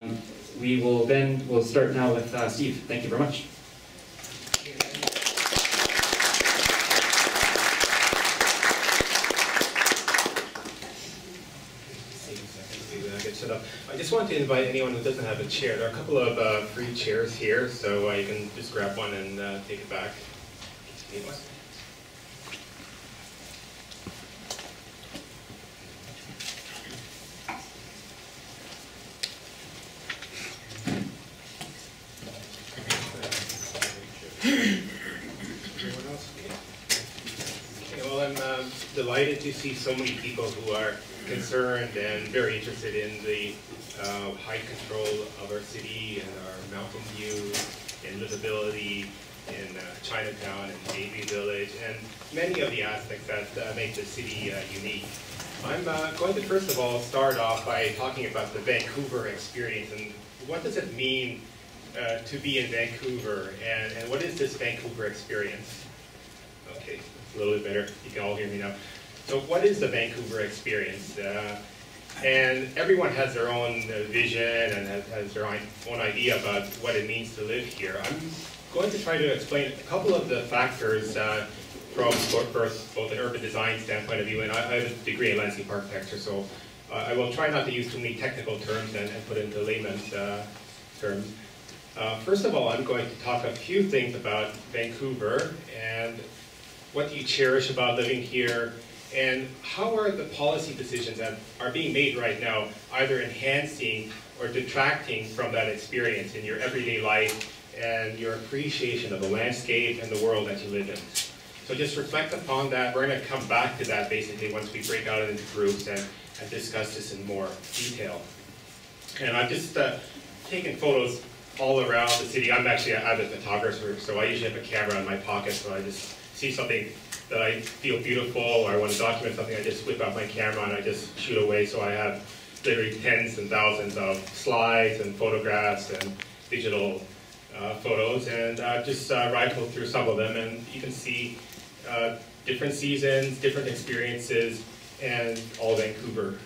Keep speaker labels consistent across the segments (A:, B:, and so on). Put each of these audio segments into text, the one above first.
A: We'll start now with Steve. Thank you very much.
B: I just want to invite anyone who doesn't have a chair. There are a couple of free chairs here, so you can just grab one and take it back. I'm delighted to see so many people who are concerned and very interested in the height control of our city and our mountain view and livability in Chinatown and Davie Village and many of the aspects that make the city unique. I'm going to first of all start off by talking about the Vancouver experience and what does it mean to be in Vancouver and what is this Vancouver experience? Okay, a little bit better. You can all hear me now. So what is the Vancouver experience? And everyone has their own vision and has their own idea about what it means to live here. I'm going to try to explain a couple of the factors from both an urban design standpoint of view, and I have a degree in landscape architecture, so I will try not to use too many technical terms and put it into layman's terms. First of all, I'm going to talk a few things about Vancouver and what do you cherish about living here, and how are the policy decisions that are being made right now either enhancing or detracting from that experience in your everyday life and your appreciation of the landscape and the world that you live in. So just reflect upon that. We're going to come back to that basically once we break out into groups and discuss this in more detail. And I've just taken photos all around the city. I'm actually an avid photographer, so I usually have a camera in my pocket, so I just see something that I feel beautiful or I want to document something, I just whip out my camera and I just shoot away. So I have literally tens and thousands of slides and photographs and digital photos, and just rifle through some of them, and you can see different seasons, different experiences, and all Vancouver.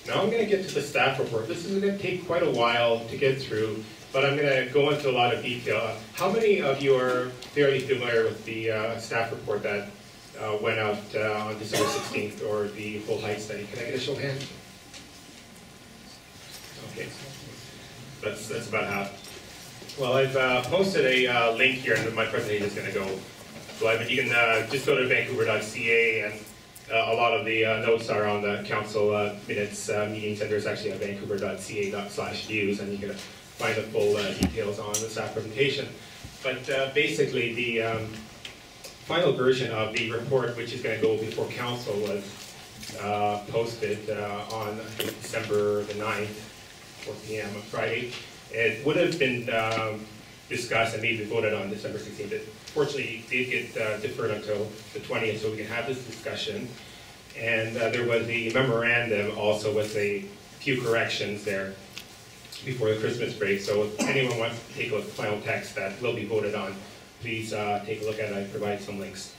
B: Now I'm going to get to the staff report. This is going to take quite a while to get through, but I'm going to go into a lot of detail. How many of you are fairly familiar with the staff report that went out on December 16th, or the full height study? Can I get a show of hands? Okay, that's about half. Well, I've posted a link here, and my presentation is going to go live, but you can just go to Vancouver.ca, and a lot of the notes are on the council minutes meetings, and there's actually a Vancouver.ca/views, and you can find the full details on the staff presentation. But basically, the final version of the report, which is going to go before council, was posted on December the 9th, 4 p.m. on Friday. It would have been discussed and maybe voted on December 16th. It fortunately did get deferred until the 20th, so we can have this discussion. And there was the memorandum also with a few corrections there before the Christmas break. So if anyone wants to take a look at the final text that will be voted on, please take a look at it. I provide some links.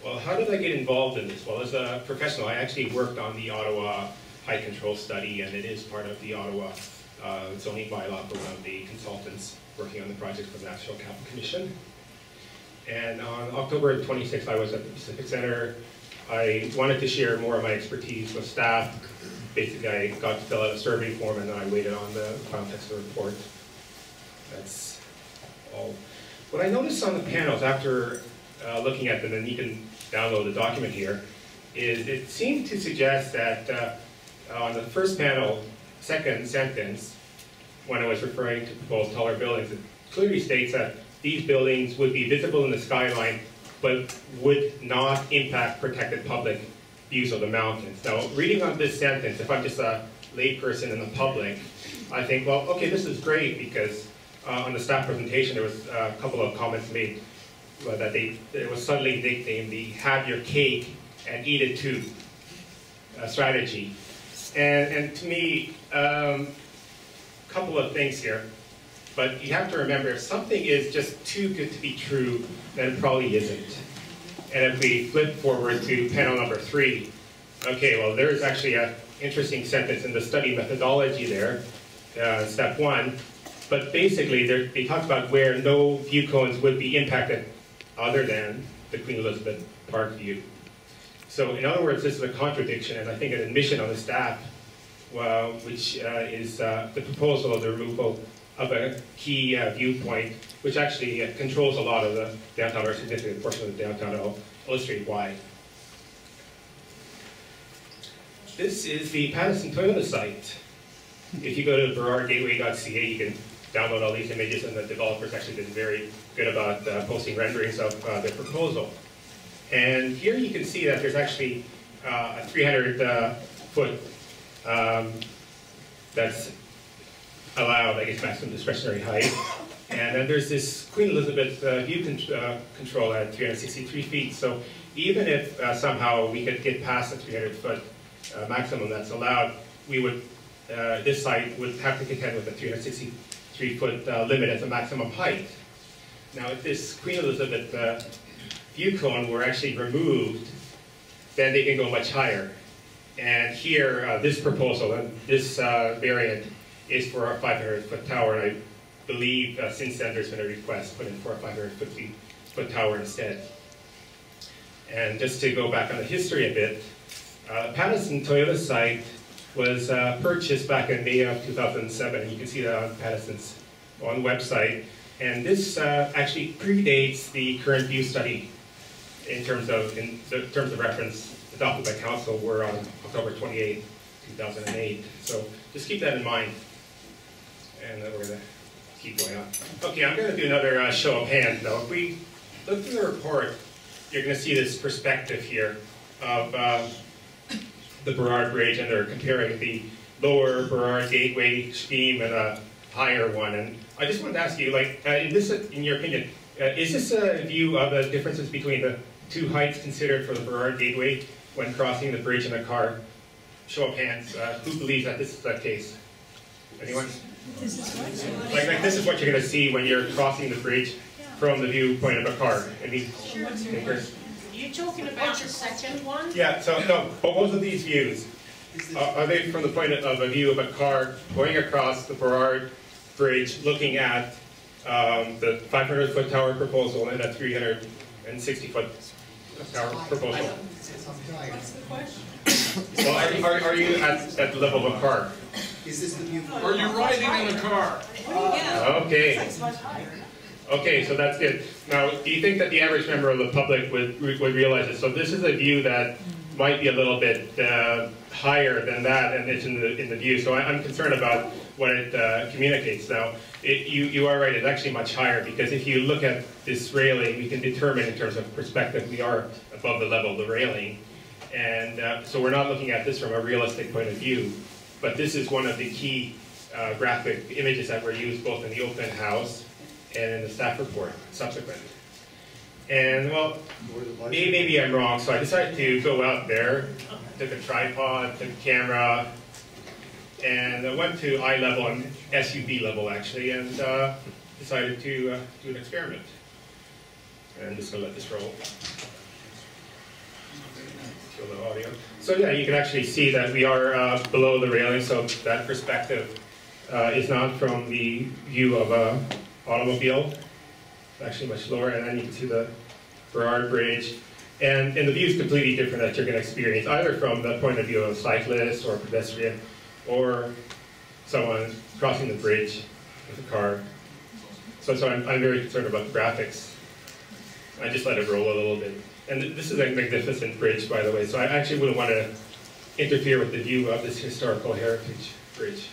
B: Well, how did I get involved in this? Well, as a professional, I actually worked on the Ottawa height control study, and it is part of the Ottawa zoning bylaw for one of the consultants working on the project for the National Capital Commission. And on October 26th, I was at the Pacific Center. I wanted to share more of my expertise with staff. Basically, I got to fill out a survey form, and then I waited on the final text of the report. That's all. What I noticed on the panels after looking at them, and you can download the document here, is it seemed to suggest that on the first panel, second sentence, when I was referring to proposed taller buildings, it clearly states that these buildings would be visible in the skyline, but would not impact protected public views of the mountains. Now, reading on this sentence, if I'm just a layperson in the public, I think, well, okay, this is great, because on the staff presentation, there was a couple of comments made that it was suddenly nicknamed the "have your cake and eat it too" strategy. And to me, a couple of things here. But you have to remember, if something is just too good to be true, then it probably isn't. And if we flip forward to panel number 3, Okay, well, there's actually an interesting sentence in the study methodology there, step 1. But basically, they talk about where no view cones would be impacted other than the Queen Elizabeth Park view. So in other words, this is a contradiction, and I think an admission on the staff, which is the proposal of the removal of a key viewpoint, which actually controls a lot of the downtown, or a significant portion of the downtown. I'll illustrate why. This is the Patterson Toyota site. If you go to burrardgateway.ca, you can download all these images, and the developers actually been very good about posting renderings of their proposal. And here you can see that there's actually a 300-foot that's allowed, I guess, maximum discretionary height. And then there's this Queen Elizabeth view control at 363 feet. So even if somehow we could get past the 300-foot maximum that's allowed, we would, this site would have to contend with the 363-foot limit as a maximum height. Now, if this Queen Elizabeth view cone were actually removed, then they can go much higher. And here, this proposal, this variant is for a 500-foot tower, and I believe since then there's been a request put in for a 550-foot tower instead. And just to go back on the history a bit, Patterson Toyota site was purchased back in May of 2007, and you can see that on Patterson's own website. And this actually predates the current view study in terms of reference adopted by council were on October 28, 2008. So just keep that in mind. And then we're going to keep going on. Okay, I'm going to do another show of hands though. If we look through the report, you're going to see this perspective here of the Burrard Bridge, and they're comparing the lower Burrard Gateway scheme and a higher one. And I just wanted to ask you, like, in your opinion, is this a view of the differences between the two heights considered for the Burrard Gateway when crossing the bridge in a car? Show of hands, who believes that this is the case? Anyone? Like this is what you're going to see when you're crossing the bridge from the viewpoint of a car. Any takers?
C: You're talking about the second one?
B: Yeah, so no, both of these views, are they from the point of a view of a car going across the Burrard Bridge, looking at the 500-foot tower proposal and a 360-foot tower proposal?
C: What's the question?
B: Well, are you at the level of a car?
D: Is this the viewpoint?
E: Are you riding in a car?
C: Yeah.
B: Okay. Okay, so that's good. Now, do you think that the average member of the public would realize this? So this is a view that might be a little bit higher than that, and it's in the view. So I'm concerned about what it communicates. Now, you are right, it's actually much higher, because if you look at this railing, we can determine in terms of perspective, we are above the level of the railing. And so we're not looking at this from a realistic point of view, but this is one of the key graphic images that were used both in the open house and in the staff report subsequent. And well, maybe I'm wrong, so I decided to go out there, took a tripod, took a camera, and I went to eye level and SUV level actually, and decided to do an experiment. And I'm just going to let this roll. Kill the audio. So yeah, you can actually see that we are below the railing, so that perspective is not from the view of an automobile. It's actually much lower, and then you can see the Burrard Bridge. And the view is completely different that you're going to experience, either from the point of view of a cyclist or a pedestrian, or someone crossing the bridge with a car. So I'm very concerned about the graphics. I just let it roll a little bit. And this is a magnificent bridge, by the way, so I actually wouldn't want to interfere with the view of this historical heritage bridge.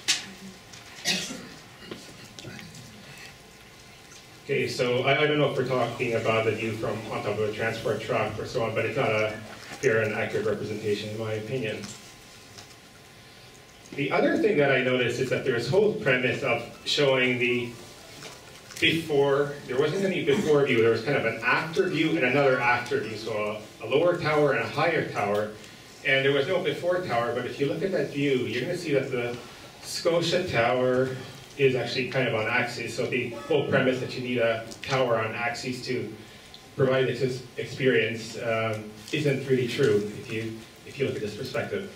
B: Okay, so I don't know if we're talking about the view from on top of a transport truck or so on, but it's not a fair and accurate representation in my opinion. The other thing that I noticed is that there's a whole premise of showing the before. There wasn't any before view, there was kind of an after view and another after view, so a lower tower and a higher tower, and there was no before tower, but if you look at that view, you're going to see that the Scotia Tower is actually kind of on axis, so the whole premise that you need a tower on axis to provide this experience isn't really true. If you
D: if you look at this perspective,